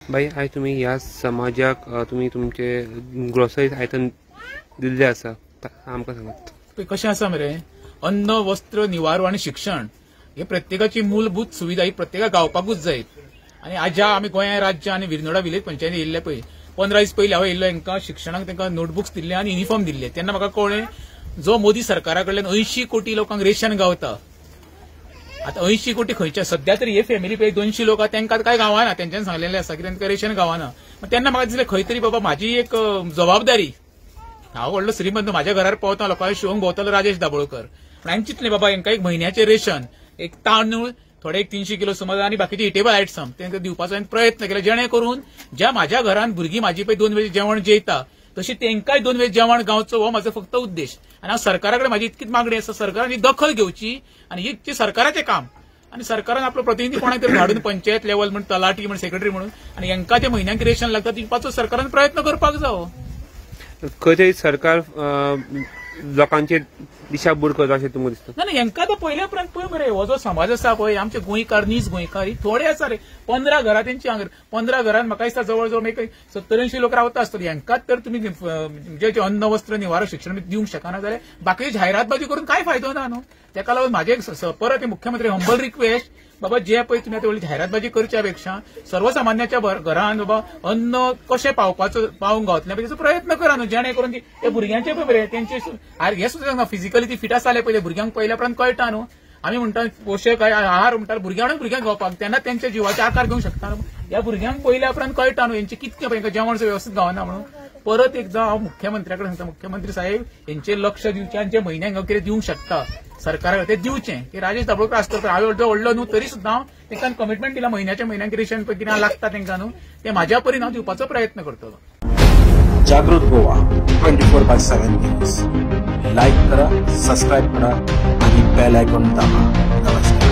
बाई आयज तुम्ही ह्या समाजाक तुम्ही तुमचे ग्रोसरीज आयटम दिल्ले आसा आमकां सांगात. कशें आसा मरे, अन्न वस्त्र निवारो आनी शिक्षण हे प्रत्येकाची मूलभूत सुविधा ही प्रत्येकाक गावपाकूच जाय. आनी आज ज्या आमी गोंया राज्य आनी विरनोडा विलेज पंचायती येयल्ले पळय 15 दीस पयलीं हांव येयल्लो, हांकां शिक्षणाक तांकां नोटबुक्स दिल्ले आनी युनिफॉर्म दिल्ले. तेन्ना म्हाका कळ्ळें जो मोदी सरकारा कडल्यान 80 कोटी लोकांक रेशन गावता. आता 80 कोटी खंयच्या सध्या तरी हे फॅमिली पे 200 लोक तांकां काय गावना, तेंच्यान सांगलेलें आसा की तांकां रेशन गावना. तेन्ना म्हाका दिसलें खंय तरी बाबा म्हाजी एक जबाबदारी. हांव व्हडलो श्रीमंत, म्हाज्या घरार पावता लोकांक शिवंक भोंवतालो राजेश दाबोळकर, पण हांवें चिंतलें बाबा हांकां एक म्हयन्याचें रेशन, एक तांदूळ थोडे एक 300 किलो समज आनी बाकीचे इटेबल आयटम तांकां दिवपाचो हांवें प्रयत्न केलो, जेणे करून ज्या म्हाज्या घरान भुरगीं म्हाजी पळय 2 वेळ जेवण जेयता तशी तांकांय 2 वेळ जेवण गावचो हो म्हाजो फक्त उद्देश. आनी हांव सरकारा कडेन म्हाजी इतकीच मागणी आसा, सरकारान ही दखल घेवची आनी ही सरकाराचें काम. आनी सरकारान आपलो प्रतिनिधी कोणाक तरी धाडून पंचायत लेवल म्हण तलाटी म्हण सेक्रेटरी म्हणून आनी हांकां जे म्हयन्याक रेशन लागता दिवपाचो सरकारान प्रयत्न करपाक जावो. खंय तरी सरकार लोकांचेर दिशाभूल करता अशें तुमकां दिसता? ना हांकां तर पयल्या उपरांत पळय मरे, हो जो समाज आसा पळय आमचे गोंयकार नीज गोंयकार थोडे आसा रे. 15 घरां तेंची हांगा 15 घरांत म्हाका दिसता जवळ जवळ 70-80 लोक रावता आसतली. हांकांच तर तुमी म्हणजे अन्न वस्त्र निवारो शिक्षण दिवंक शकना जाल्यार बाकी जाहिरातबाजी करून काय फायदो ना न्हू. तेका लागून म्हाजे परत मुख्यमंत्री हंबल रिक्वेस्ट, बाबा जे पळय तुमी आतां व्हडली जाहिरातबाजी करच्या पेक्षा सर्वसामान्याच्या घरान बाबा अन्न कशें पावोवंक गावतलें ताचो प्रयत्न करा न्हू, जेणे करून ते भुरग्यांचे पळय तेंचे हे सुद्दां फिजिकली ती फिट आसले पयले भुरग्यांक पयल्या उपरांत कळटा न्हू. आमी म्हणटा पोशक आहार म्हणटा भुरग्यांक गावपाक, तेन्ना तेंच्या जिवाचे आकार घेवंक शकता न्हू. ह्या भुरग्यांक पयल्या उपरांत कळटा न्हू हेंचे कितकें पळय जेवण वेवस्थीत गावना म्हणून. परत एकदां हांव मुख्यमंत्र्या कडेन सांगता, मुख्यमंत्री साहेब हेंचेर लक्ष दिवचें आनी जे म्हयन्याक हांव कितें दिवंक शकता सरकारा ते दिवचें. की राजेश दाबोळकर आसता पळय हांवें व्हडलो न्हू तरी सुद्दां हांव तांकां कमिटमेंट दिला म्हयन्याक रेशन पळय कितें लागता तांकां न्हू ते म्हाज्या परीन हांव दिवपाचो प्रयत्न करतलो. जागृत गोवा 24/7 न्यूज लाईक करा, सबस्क्राईब करा आणि बेल आयकॉन दाबा. नमस्कार.